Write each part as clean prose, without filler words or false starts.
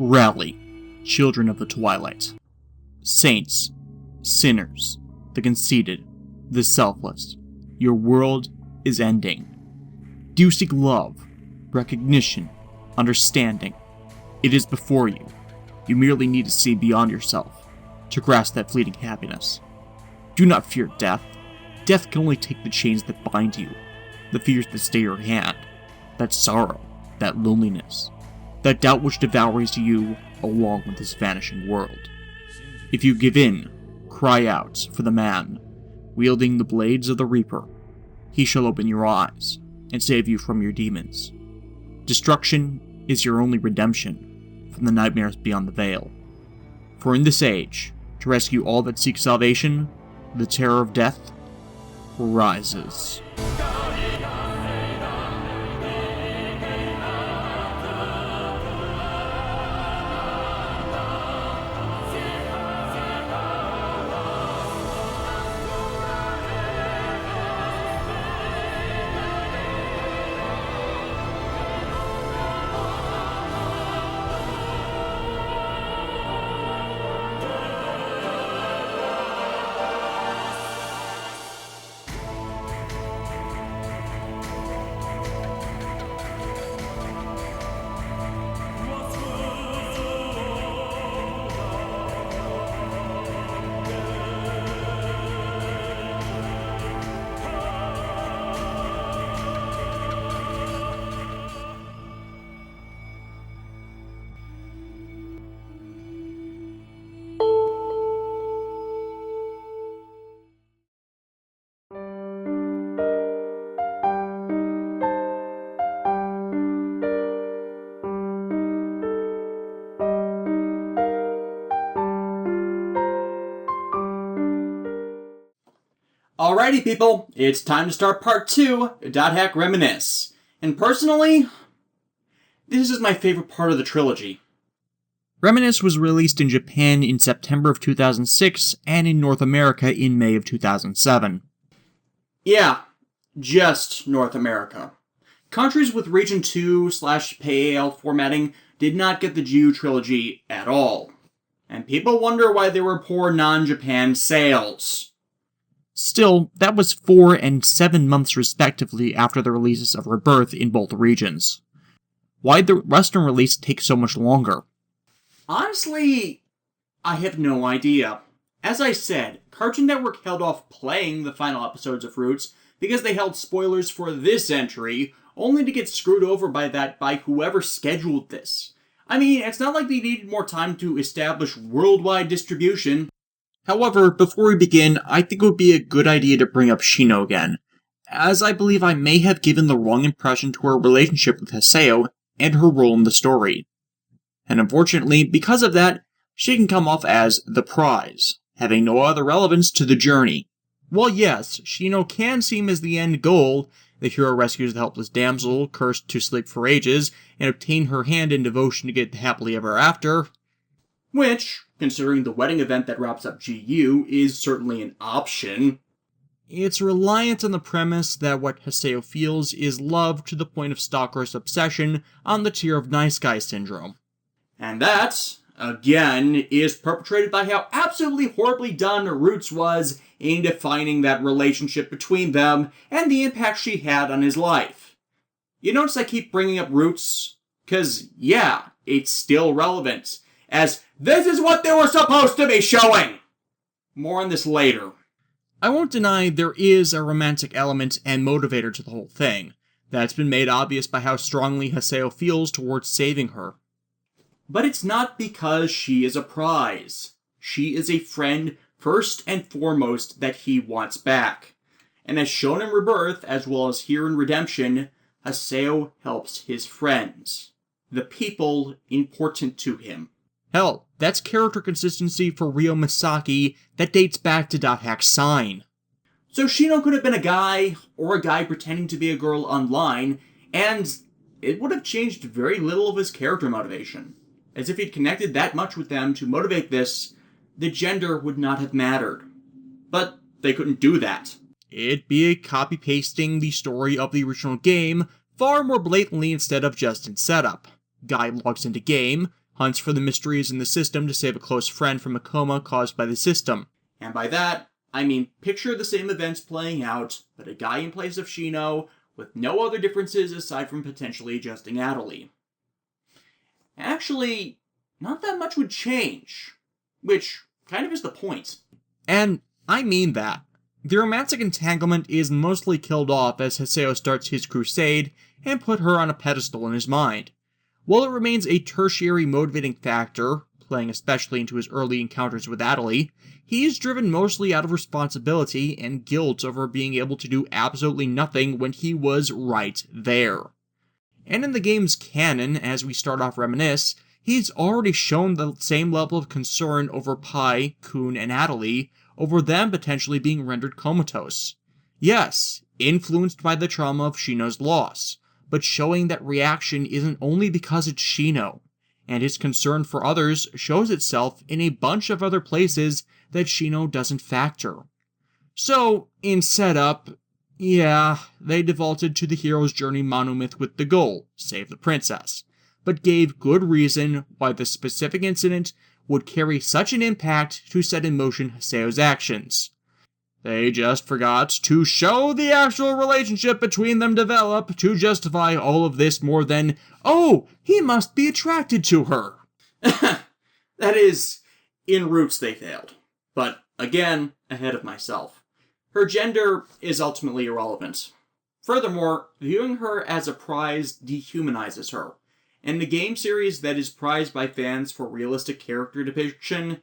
Rally, children of the twilight. Saints, sinners, the conceited, the selfless. Your world is ending. Do you seek love, recognition, understanding? It is before you. You merely need to see beyond yourself, to grasp that fleeting happiness. Do not fear death. Death can only take the chains that bind you, the fears that stay your hand, that sorrow, that loneliness, that doubt which devours you along with this vanishing world. If you give in, cry out for the man, wielding the blades of the Reaper. He shall open your eyes and save you from your demons. Destruction is your only redemption from the nightmares beyond the veil. For in this age, to rescue all that seek salvation, the terror of death rises. Alrighty people, it's time to start part 2, .hack Reminisce. And personally, this is my favorite part of the trilogy. Reminisce was released in Japan in September of 2006 and in North America in May of 2007. Yeah, just North America. Countries with Region 2/PAL formatting did not get the GU trilogy at all. And people wonder why there were poor non-Japan sales. Still, that was 4 and 7 months respectively after the releases of Rebirth in both regions. Why'd the Western release take so much longer? Honestly, I have no idea. As I said, Cartoon Network held off playing the final episodes of Roots because they held spoilers for this entry, only to get screwed over by whoever scheduled this. I mean, it's not like they needed more time to establish worldwide distribution. However, before we begin, I think it would be a good idea to bring up Shino again, as I believe I may have given the wrong impression to her relationship with Haseo and her role in the story. And unfortunately, because of that, she can come off as the prize, having no other relevance to the journey. While yes, Shino can seem as the end goal, the hero rescues the helpless damsel, cursed to sleep for ages, and obtain her hand in devotion to get happily ever after, which, considering the wedding event that wraps up GU, is certainly an option. It's reliant on the premise that what Haseo feels is love to the point of stalker's obsession on the tier of nice guy syndrome. And that, again, is perpetrated by how absolutely horribly done Roots was in defining that relationship between them and the impact she had on his life. You notice I keep bringing up Roots? 'Cause, yeah, it's still relevant, as this is what they were supposed to be showing! More on this later. I won't deny there is a romantic element and motivator to the whole thing. That's been made obvious by how strongly Haseo feels towards saving her. But it's not because she is a prize. She is a friend first and foremost that he wants back. And as shown in Rebirth, as well as here in Redemption, Haseo helps his friends. The people important to him. Hell, that's character consistency for Ryo Misaki that dates back to .hack's sign. So Shino could have been a guy, or a guy pretending to be a girl online, and it would have changed very little of his character motivation. As if he'd connected that much with them to motivate this, the gender would not have mattered. But they couldn't do that. It'd be a copy-pasting the story of the original game far more blatantly instead of just in setup. Guy logs into game, hunts for the mysteries in the system to save a close friend from a coma caused by the system. And by that, I mean picture the same events playing out, but a guy in place of Shino, with no other differences aside from potentially adjusting A.I.D.A. Actually, not that much would change, which kind of is the point. And I mean that. The romantic entanglement is mostly killed off as Haseo starts his crusade and put her on a pedestal in his mind. While it remains a tertiary motivating factor, playing especially into his early encounters with A.I.D.A, he is driven mostly out of responsibility and guilt over being able to do absolutely nothing when he was right there. And in the game's canon, as we start off Reminisce, he's already shown the same level of concern over Pai, Kun, and A.I.D.A over them potentially being rendered comatose. Yes, influenced by the trauma of Shino's loss, but showing that reaction isn't only because it's Shino, and his concern for others shows itself in a bunch of other places that Shino doesn't factor. So, in setup, yeah, they defaulted to the hero's journey monomyth with the goal, save the princess, but gave good reason why the specific incident would carry such an impact to set in motion Haseo's actions. They just forgot to show the actual relationship between them develop to justify all of this more than, oh, he must be attracted to her. That is, in Roots they failed. But, again, ahead of myself. Her gender is ultimately irrelevant. Furthermore, viewing her as a prize dehumanizes her. And the game series that is prized by fans for realistic character depiction,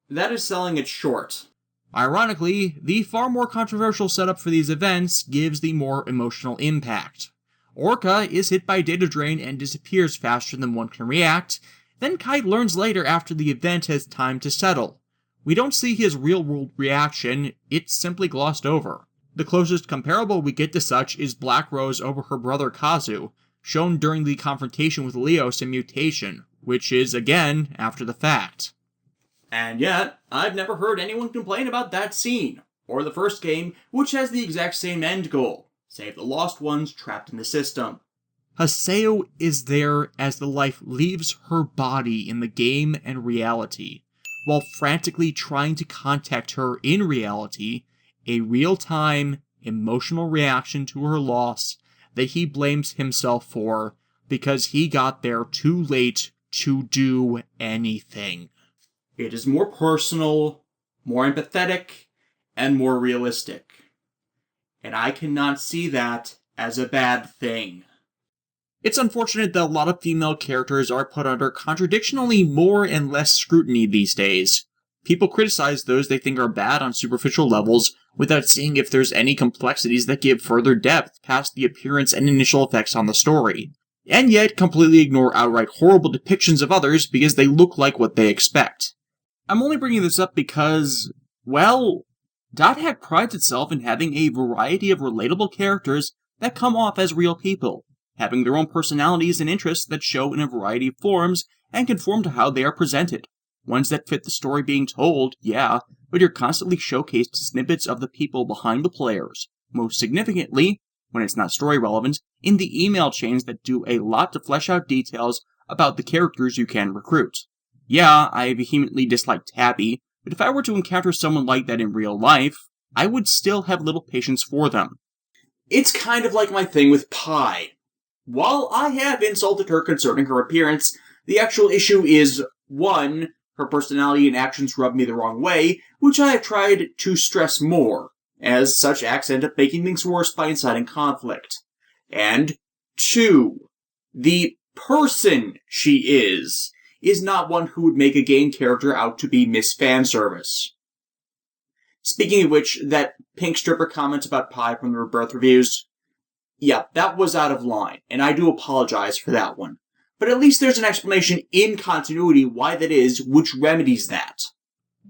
that is selling it short. Ironically, the far more controversial setup for these events gives the more emotional impact. Orca is hit by data drain and disappears faster than one can react, then Kite learns later after the event has time to settle. We don't see his real-world reaction, it's simply glossed over. The closest comparable we get to such is Black Rose over her brother Kazu, shown during the confrontation with Leos in Mutation, which is, again, after the fact. And yet, I've never heard anyone complain about that scene, or the first game, which has the exact same end goal, save the lost ones trapped in the system. Haseo is there as the life leaves her body in the game and reality, while frantically trying to contact her in reality, a real-time, emotional reaction to her loss that he blames himself for because he got there too late to do anything. It is more personal, more empathetic, and more realistic. And I cannot see that as a bad thing. It's unfortunate that a lot of female characters are put under contradictionally more and less scrutiny these days. People criticize those they think are bad on superficial levels without seeing if there's any complexities that give further depth past the appearance and initial effects on the story, and yet completely ignore outright horrible depictions of others because they look like what they expect. I'm only bringing this up because, well, .hack prides itself in having a variety of relatable characters that come off as real people, having their own personalities and interests that show in a variety of forms and conform to how they are presented. Ones that fit the story being told, yeah, but you're constantly showcased snippets of the people behind the players. Most significantly, when it's not story relevant, in the email chains that do a lot to flesh out details about the characters you can recruit. Yeah, I vehemently dislike Tabby, but if I were to encounter someone like that in real life, I would still have little patience for them. It's kind of like my thing with Pai. While I have insulted her concerning her appearance, the actual issue is, 1, her personality and actions rub me the wrong way, which I have tried to stress more, as such acts end up making things worse by inciting conflict. And 2, the person she is not one who would make a game character out to be Miss Fanservice. Speaking of which, that pink stripper comment about Pai from the Rebirth reviews, yeah, that was out of line, and I do apologize for that one. But at least there's an explanation in continuity why that is, which remedies that.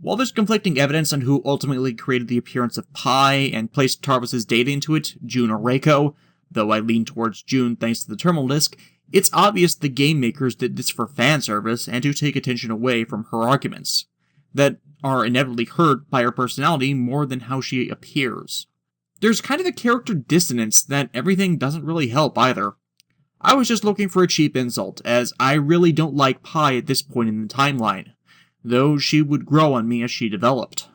While there's conflicting evidence on who ultimately created the appearance of Pai and placed Tarvis' data into it, June or Reiko, though I lean towards June thanks to the terminal disk, it's obvious the game makers did this for fan service and to take attention away from her arguments, that are inevitably hurt by her personality more than how she appears. There's kind of a character dissonance that everything doesn't really help either. I was just looking for a cheap insult, as I really don't like Pi at this point in the timeline, though she would grow on me as she developed.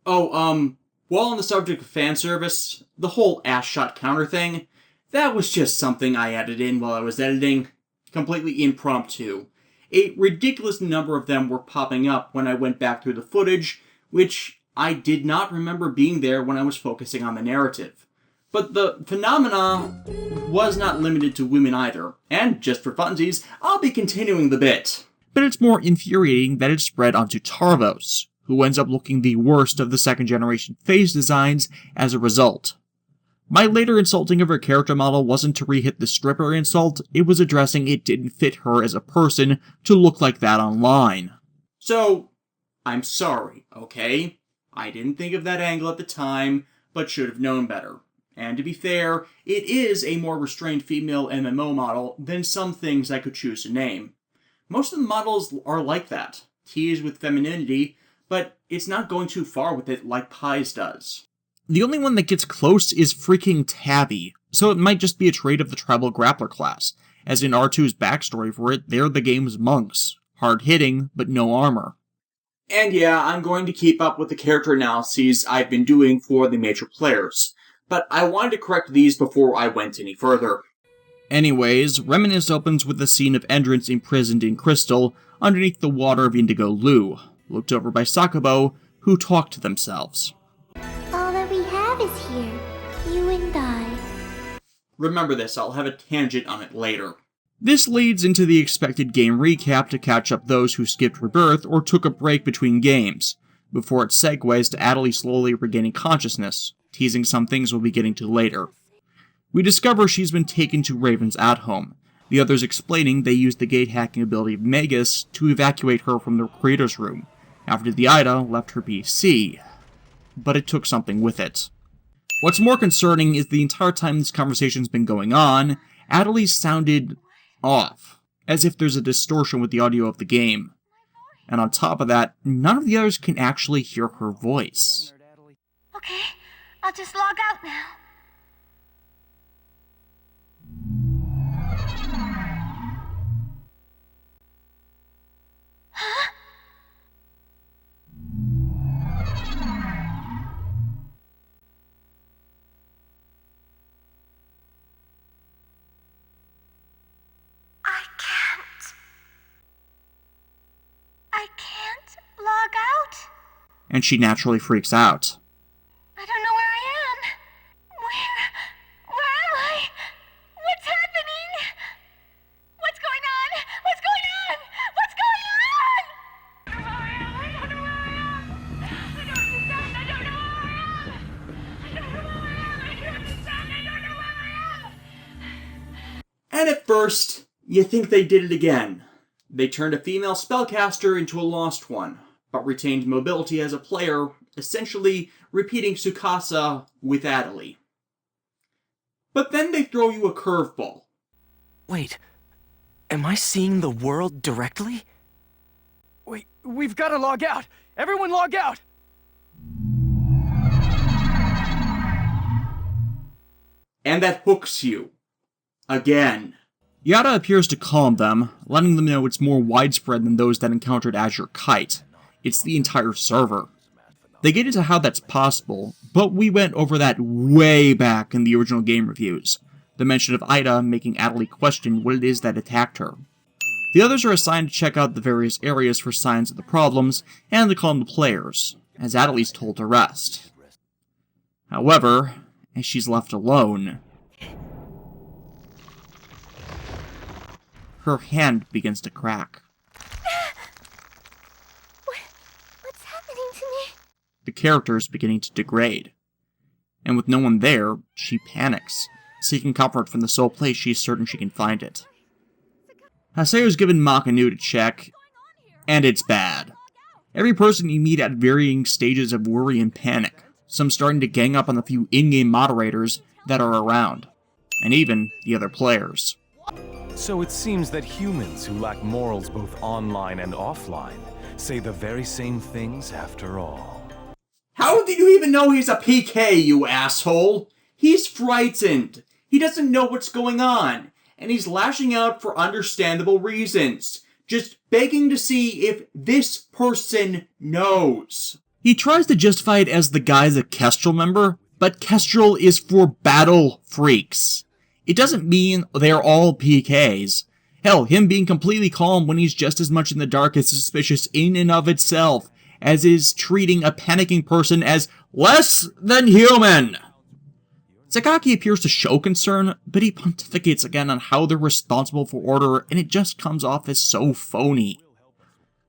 Oh, while on the subject of fan service, the whole ass shot counter thing, that was just something I added in while I was editing, completely impromptu. A ridiculous number of them were popping up when I went back through the footage, which I did not remember being there when I was focusing on the narrative. But the phenomena was not limited to women either, and just for funsies, I'll be continuing the bit. But it's more infuriating that it spread onto Tarvos, who ends up looking the worst of the second generation phase designs as a result. My later insulting of her character model wasn't to re-hit the stripper insult, it was addressing it didn't fit her as a person to look like that online. So, I'm sorry, okay? I didn't think of that angle at the time, but should have known better. And to be fair, it is a more restrained female MMO model than some things I could choose to name. Most of the models are like that, teased with femininity, but it's not going too far with it like Pi's does. The only one that gets close is freaking Tabby, so it might just be a trait of the tribal grappler class, as in R2's backstory for it, they're the game's monks. Hard-hitting, but no armor. And yeah, I'm going to keep up with the character analyses I've been doing for the major players, but I wanted to correct these before I went any further. Anyways, Reminisce opens with a scene of Endrance imprisoned in crystal underneath the water of Indigo Lu, looked over by Sakubo, who talk to themselves. All that we have is here, you and I. Remember this, I'll have a tangent on it later. This leads into the expected game recap to catch up those who skipped Rebirth or took a break between games, before it segues to A.I.D.A slowly regaining consciousness, teasing some things we'll be getting to later. We discover she's been taken to Raven's at-home, the others explaining they used the gate hacking ability of Magus to evacuate her from the creator's room, after the Aida left her PC. But it took something with it. What's more concerning is the entire time this conversation's been going on, A.I.D.A sounded off, as if there's a distortion with the audio of the game. And on top of that, none of the others can actually hear her voice. Okay, I'll just log out now. Huh? I can't log out? And she naturally freaks out. I don't know where I am. Where am I? What's happening? What's going on? What's going on? What's going on? I don't know where I am. I don't understand. I don't know where I am. I don't know where I am. I don't understand. I don't know where I am. And at first, you think they did it again. They turned a female spellcaster into a lost one, but retained mobility as a player, essentially repeating Tsukasa with A.I.D.A. But then they throw you a curveball. Wait, am I seeing the world directly? Wait, we've got to log out! Everyone log out! And that hooks you. Again. A.I.D.A appears to calm them, letting them know it's more widespread than those that encountered Azure Kite. It's the entire server. They get into how that's possible, but we went over that way back in the original game reviews. The mention of Aida making A.I.D.A question what it is that attacked her. The others are assigned to check out the various areas for signs of the problems, and to calm the players, as A.I.D.A's told to rest. However, as she's left alone, her hand begins to crack. What's happening to me? The character is beginning to degrade. And with no one there, she panics, seeking comfort from the sole place she's certain she can find it. Haseo's given Makanu to check, and it's bad. Every person you meet at varying stages of worry and panic, some starting to gang up on the few in-game moderators that are around, and even the other players. So it seems that humans who lack morals both online and offline say the very same things after all. How did you even know he's a PK, you asshole? He's frightened. He doesn't know what's going on. and he's lashing out for understandable reasons, just begging to see if this person knows. He tries to justify it as the guy's a Kestrel member, but Kestrel is for battle freaks. It doesn't mean they're all PKs. Hell, him being completely calm when he's just as much in the dark is suspicious in and of itself, as is treating a panicking person as less than human. Sakaki appears to show concern, but he pontificates again on how they're responsible for order, and it just comes off as so phony.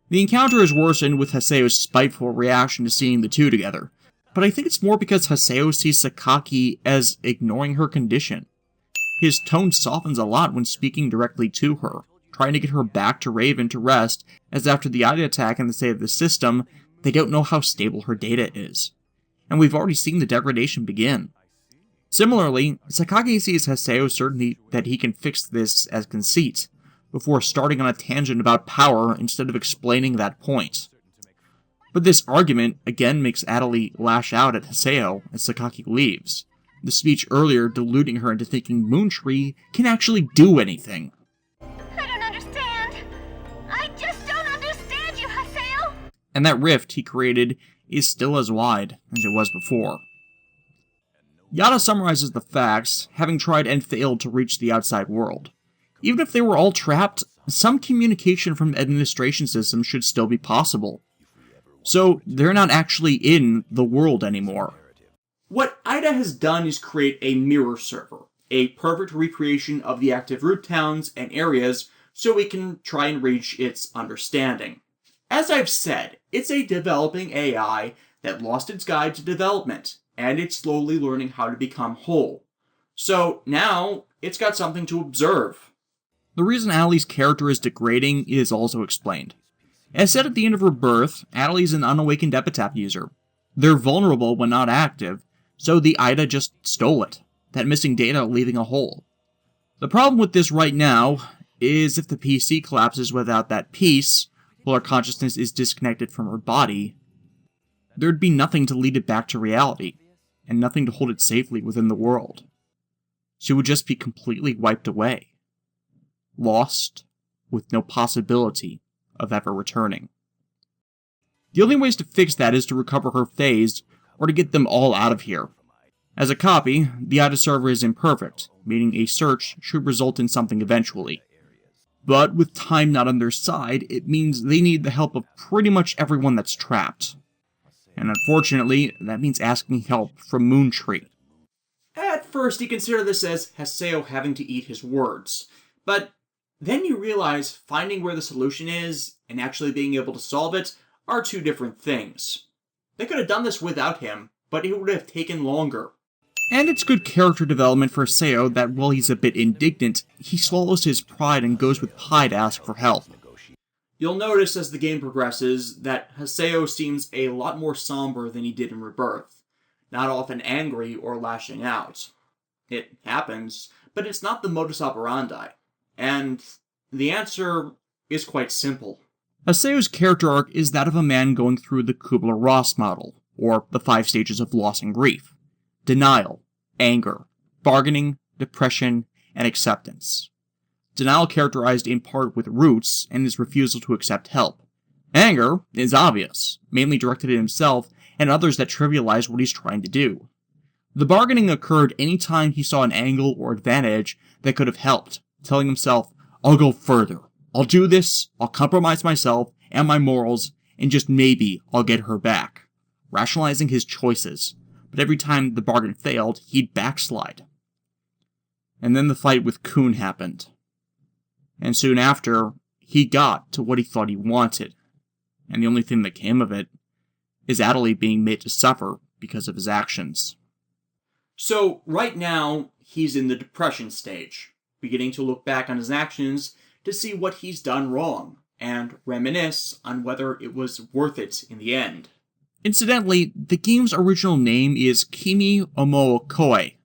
The encounter is worsened with Haseo's spiteful reaction to seeing the two together, but I think it's more because Haseo sees Sakaki as ignoring her condition. His tone softens a lot when speaking directly to her, trying to get her back to Raven to rest, as after the A.I.D.A attack and the state of the system, they don't know how stable her data is. And we've already seen the degradation begin. Similarly, Sakaki sees Haseo certain that he can fix this as conceit, before starting on a tangent about power instead of explaining that point. But this argument again makes A.I.D.A lash out at Haseo as Sakaki leaves, the speech earlier deluding her into thinking Moontree can actually do anything. I don't understand. I just don't understand you, Haseo. And that rift he created is still as wide as it was before. Yada summarizes the facts, having tried and failed to reach the outside world. Even if they were all trapped, some communication from administration systems should still be possible. So they're not actually in the world anymore. What Aida has done is create a mirror server, a perfect recreation of the active root towns and areas so we can try and reach its understanding. As I've said, it's a developing AI that lost its guide to development, and it's slowly learning how to become whole. So now, it's got something to observe. The reason A.I.D.A's character is degrading is also explained. As said at the end of Rebirth, A.I.D.A is an unawakened epitaph user. They're vulnerable when not active, so the A.I.D.A just stole it, that missing data leaving a hole. The problem with this right now is if the PC collapses without that piece, while her consciousness is disconnected from her body, there'd be nothing to lead it back to reality, and nothing to hold it safely within the world. She would just be completely wiped away. Lost, with no possibility of ever returning. The only ways to fix that is to recover her phase, or to get them all out of here. As a copy, the A.I.D.A server is imperfect, meaning a search should result in something eventually. But with time not on their side, it means they need the help of pretty much everyone that's trapped. And unfortunately, that means asking help from Moontree. At first, you consider this as Haseo having to eat his words, but then you realize finding where the solution is and actually being able to solve it are two different things. They could have done this without him, but it would have taken longer. And it's good character development for Haseo that while he's a bit indignant, he swallows his pride and goes with Pi to ask for help. You'll notice as the game progresses that Haseo seems a lot more somber than he did in Rebirth, not often angry or lashing out. It happens, but it's not the modus operandi, and the answer is quite simple. Haseo's character arc is that of a man going through the Kubler-Ross model, or the 5 stages of loss and grief. Denial, anger, bargaining, depression, and acceptance. Denial characterized in part with roots and his refusal to accept help. Anger is obvious, mainly directed at himself and others that trivialize what he's trying to do. The bargaining occurred any time he saw an angle or advantage that could have helped, telling himself, I'll go further. I'll do this, I'll compromise myself and my morals, and just maybe I'll get her back. Rationalizing his choices, but every time the bargain failed, he'd backslide. And then the fight with Kun happened. And soon after, he got to what he thought he wanted. And the only thing that came of it is A.I.D.A being made to suffer because of his actions. So, right now, he's in the depression stage, beginning to look back on his actions to see what he's done wrong, and reminisce on whether it was worth it in the end. Incidentally, the game's original name is Kimi Omo Koi,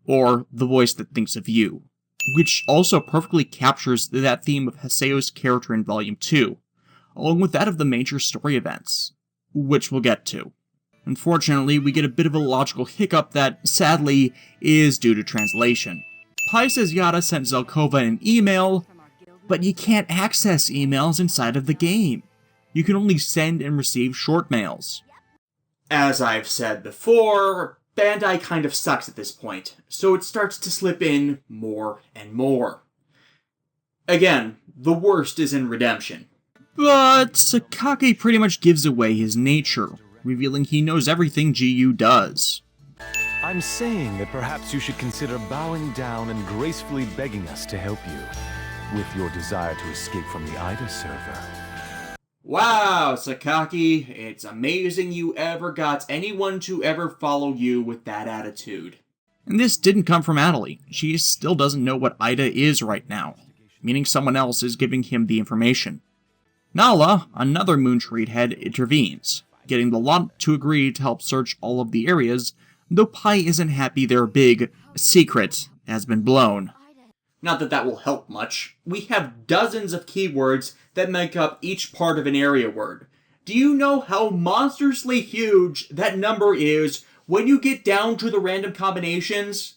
or The Voice That Thinks of You, which also perfectly captures that theme of Haseo's character in Volume 2, along with that of the major story events, which we'll get to. Unfortunately, we get a bit of a logical hiccup that, sadly, is due to translation. Pi says Yada sent Zelkova an email, but you can't access emails inside of the game. You can only send and receive short mails. As I've said before, Bandai kind of sucks at this point, so it starts to slip in more and more. Again, the worst is in Redemption. But Sakaki pretty much gives away his nature, revealing he knows everything GU does. I'm saying that perhaps you should consider bowing down and gracefully begging us to help you with your desire to escape from the Aida server. Wow, Sakaki, it's amazing you ever got anyone to ever follow you with that attitude. And this didn't come from A.I.D.A. She still doesn't know what Aida is right now, meaning someone else is giving him the information. Nala, another Moontree head, intervenes, getting the lot to agree to help search all of the areas, though Pi isn't happy their big secret has been blown. Not that that will help much. We have dozens of keywords that make up each part of an area word. Do you know how monstrously huge that number is when you get down to the random combinations?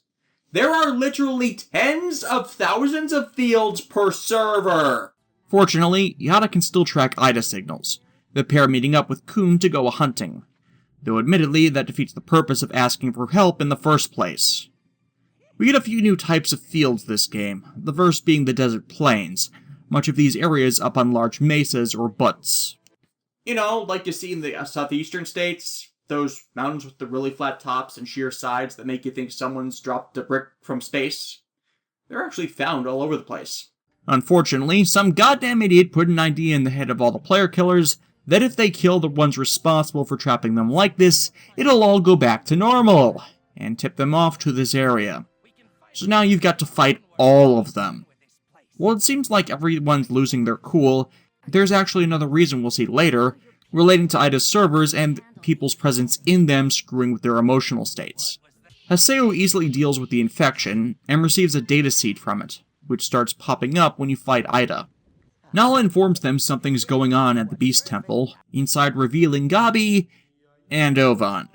There are literally tens of thousands of fields per server. Fortunately, Yada can still track Aida signals, the pair meeting up with Kun to go hunting. Though admittedly, that defeats the purpose of asking for help in the first place. We get a few new types of fields this game, the first being the desert plains, much of these areas up on large mesas or buttes. You know, like you see in the southeastern states, those mountains with the really flat tops and sheer sides that make you think someone's dropped a brick from space. They're actually found all over the place. Unfortunately, some goddamn idiot put an idea in the head of all the player killers that if they kill the ones responsible for trapping them like this, it'll all go back to normal, and tip them off to this area. So now you've got to fight all of them. Well, it seems like everyone's losing their cool. There's actually another reason we'll see later, relating to Aida's servers and people's presence in them screwing with their emotional states. Haseo easily deals with the infection, and receives a data seed from it, which starts popping up when you fight Aida. Nala informs them something's going on at the Beast Temple, inside revealing Gabi and Ovan.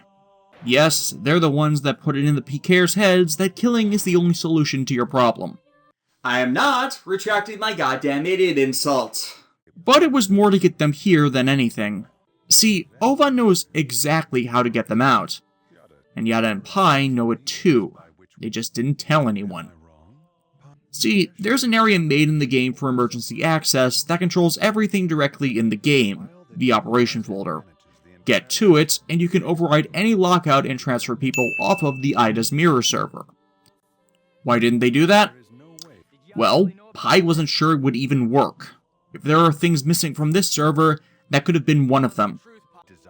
Yes, they're the ones that put it in the PKers' heads that killing is the only solution to your problem. I am not retracting my goddamn idiot insult. But it was more to get them here than anything. See, Ovan knows exactly how to get them out. And Yada and Pi know it too. They just didn't tell anyone. See, there's an area made in the game for emergency access that controls everything directly in the game, the operation folder. Get to it, and you can override any lockout and transfer people off of the Aida's mirror server. Why didn't they do that? Well, Pi wasn't sure it would even work. If there are things missing from this server, that could have been one of them.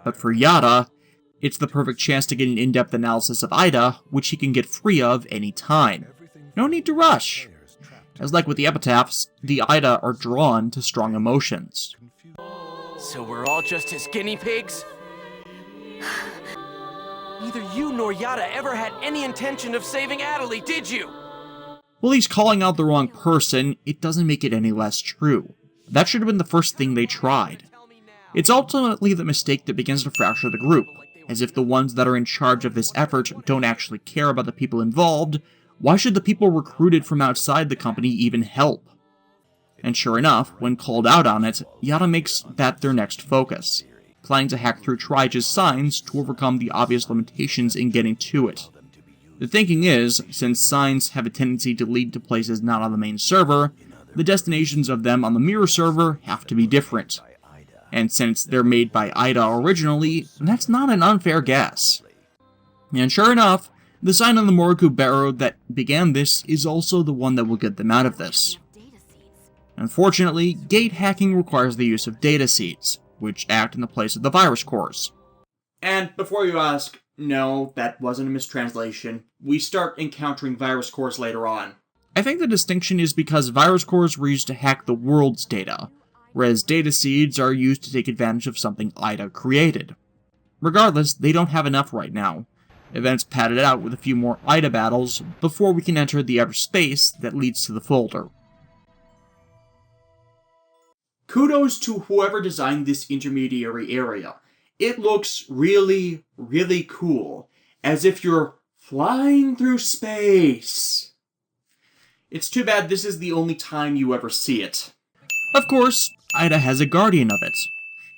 But for Yada, it's the perfect chance to get an in-depth analysis of Aida, which he can get free of any time. No need to rush. As like with the epitaphs, the Aida are drawn to strong emotions. So we're all just his guinea pigs? Neither you nor Yada ever had any intention of saving A.I.D.A, did you? While he's calling out the wrong person, it doesn't make it any less true. That should have been the first thing they tried. It's ultimately the mistake that begins to fracture the group, as if the ones that are in charge of this effort don't actually care about the people involved. Why should the people recruited from outside the company even help? And sure enough, when called out on it, Yada makes that their next focus, planning to hack through Trige's signs to overcome the obvious limitations in getting to it. The thinking is, since signs have a tendency to lead to places not on the main server, the destinations of them on the mirror server have to be different. And since they're made by Aida originally, that's not an unfair guess. And sure enough, the sign on the Moroku Barrow that began this is also the one that will get them out of this. Unfortunately, gate hacking requires the use of data seeds, which act in the place of the virus cores. And before you ask, no, that wasn't a mistranslation. We start encountering virus cores later on. I think the distinction is because virus cores were used to hack the world's data, whereas data seeds are used to take advantage of something Aida created. Regardless, they don't have enough right now. Events padded out with a few more Aida battles before we can enter the outer space that leads to the folder. Kudos to whoever designed this intermediary area. It looks really, really cool, as if you're flying through space. It's too bad this is the only time you ever see it. Of course, Aida has a guardian of it,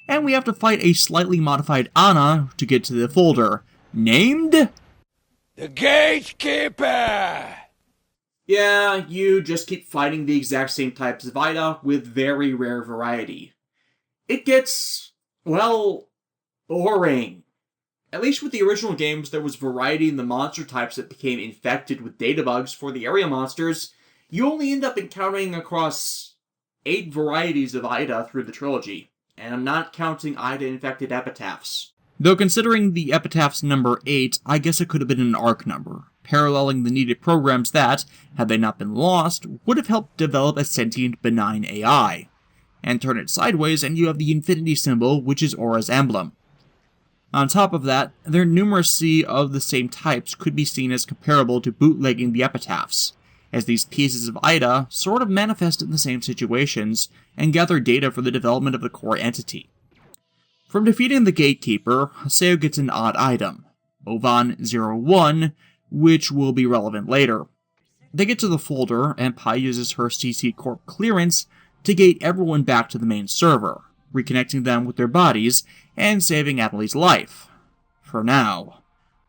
and we have to fight a slightly modified Anna to get to the folder, named... The Gatekeeper! Yeah, you just keep fighting the exact same types of Aida with very rare variety. It gets, well, boring. At least with the original games, there was variety in the monster types that became infected with data bugs. For the area monsters, you only end up encountering across 8 varieties of Aida through the trilogy, and I'm not counting Aida-infected epitaphs. Though considering the epitaph's number 8, I guess it could have been an ARC number, paralleling the needed programs that, had they not been lost, would have helped develop a sentient, benign AI. And turn it sideways and you have the infinity symbol, which is Aura's emblem. On top of that, their numeracy of the same types could be seen as comparable to bootlegging the epitaphs, as these pieces of Aida sort of manifest in the same situations and gather data for the development of the core entity. From defeating the Gatekeeper, Haseo gets an odd item, Ovan 01, which will be relevant later. They get to the folder, and Pi uses her CC Corp clearance to gate everyone back to the main server, reconnecting them with their bodies and saving Adelai's life. For now.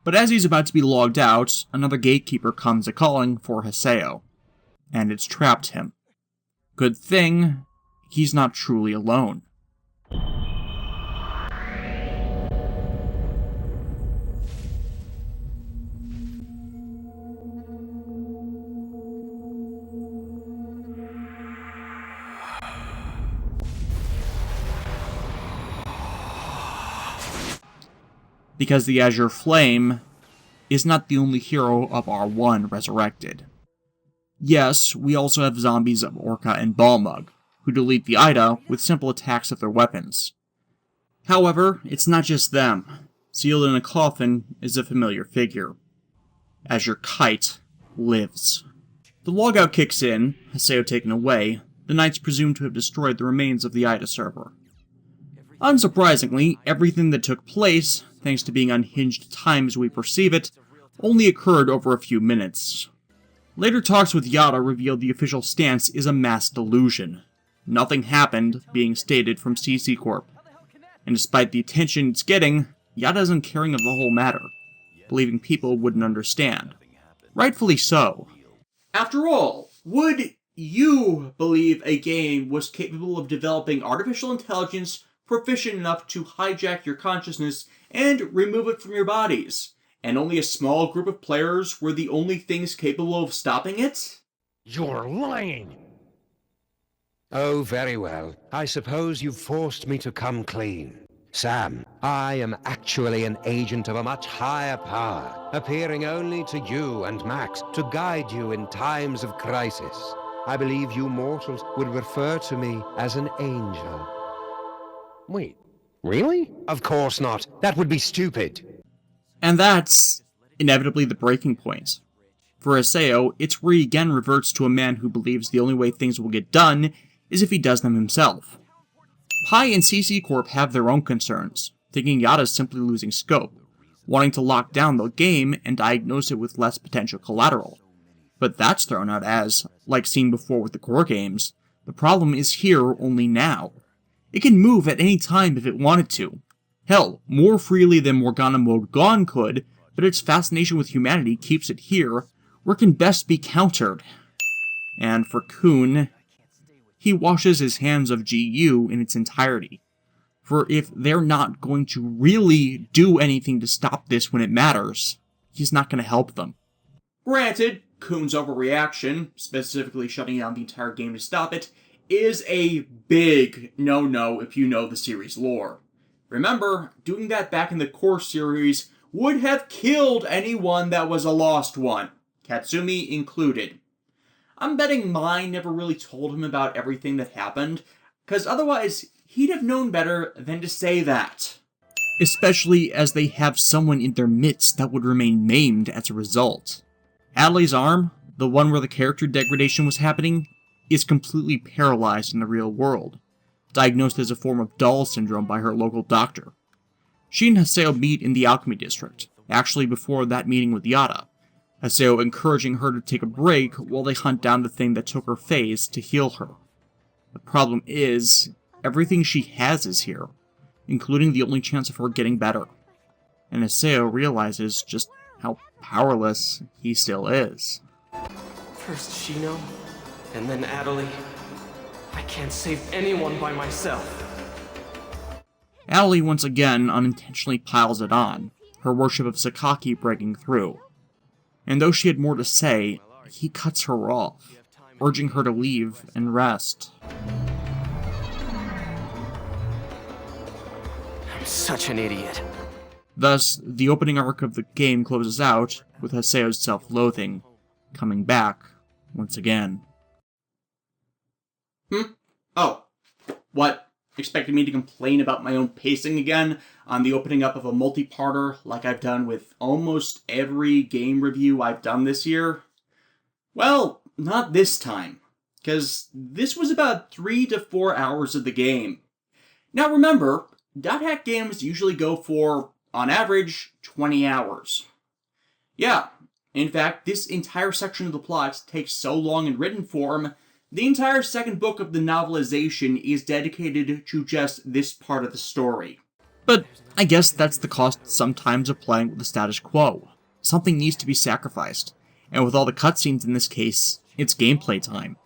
But as he's about to be logged out, another Gatekeeper comes a-calling for Haseo, and it's trapped him. Good thing, he's not truly alone. Because the Azure Flame is not the only hero of R1 resurrected. Yes, we also have zombies of Orca and Balmug, who delete the Aida with simple attacks of their weapons. However, it's not just them. Sealed in a coffin is a familiar figure. Azure Kite lives. The logout kicks in, Haseo taken away, the Knights presume to have destroyed the remains of the Aida server. Unsurprisingly, everything that took place, thanks to being unhinged time as we perceive it, only occurred over a few minutes. Later talks with A.I.D.A revealed the official stance is a mass delusion. Nothing happened, being stated from CC Corp. And despite the attention it's getting, A.I.D.A isn't caring of the whole matter, believing people wouldn't understand. Rightfully so. After all, would you believe a game was capable of developing artificial intelligence proficient enough to hijack your consciousness and remove it from your bodies, and only a small group of players were the only things capable of stopping it? You're lying! Oh, very well. I suppose you've forced me to come clean. Sam, I am actually an agent of a much higher power, appearing only to you and Max to guide you in times of crisis. I believe you mortals would refer to me as an angel. Wait, really? Of course not. That would be stupid. And that's inevitably the breaking point. For Haseo, it's where he again reverts to a man who believes the only way things will get done is if he does them himself. Pi and CC Corp have their own concerns, thinking A.I.D.A's simply losing scope, wanting to lock down the game and diagnose it with less potential collateral. But that's thrown out as, like seen before with the core games, the problem is here only now. It can move at any time if it wanted to. Hell, more freely than Morgana Mode Gone could, but its fascination with humanity keeps it here, where it can best be countered. And for Kun, he washes his hands of GU in its entirety. For if they're not going to really do anything to stop this when it matters, he's not going to help them. Granted, Kun's overreaction, specifically shutting down the entire game to stop it, is a big no-no if you know the series lore. Remember, doing that back in the core series would have killed anyone that was a lost one, Katsumi included. I'm betting Mai never really told him about everything that happened, because otherwise he'd have known better than to say that. Especially as they have someone in their midst that would remain maimed as a result. Adelai's arm, the one where the character degradation was happening, is completely paralyzed in the real world, diagnosed as a form of Doll syndrome by her local doctor. She and Haseo meet in the Alchemy District, actually before that meeting with A.I.D.A, Haseo encouraging her to take a break while they hunt down the thing that took her phase to heal her. The problem is, everything she has is here, including the only chance of her getting better. And Haseo realizes just how powerless he still is. First Shino, and then A.I.D.A. I can't save anyone by myself. A.I.D.A. once again unintentionally piles it on, her worship of Sakaki breaking through. And though she had more to say, he cuts her off, urging her to leave and rest. I'm such an idiot. Thus, the opening arc of the game closes out with Haseo's self-loathing coming back once again. Oh. What? Expecting me to complain about my own pacing again on the opening up of a multi-parter like I've done with almost every game review I've done this year? Well, not this time, because this was about 3 to 4 hours of the game. Now remember, .hack games usually go for, on average, 20 hours. Yeah, in fact, this entire section of the plot takes so long in written form, the entire second book of the novelization is dedicated to just this part of the story. But I guess that's the cost sometimes of playing with the status quo. Something needs to be sacrificed, and with all the cutscenes in this case, it's gameplay time.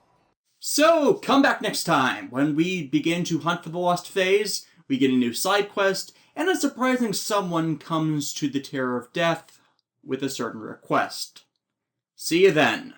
So, come back next time, when we begin to hunt for the lost phase, we get a new side quest, and a surprising someone comes to the Terror of Death with a certain request. See you then.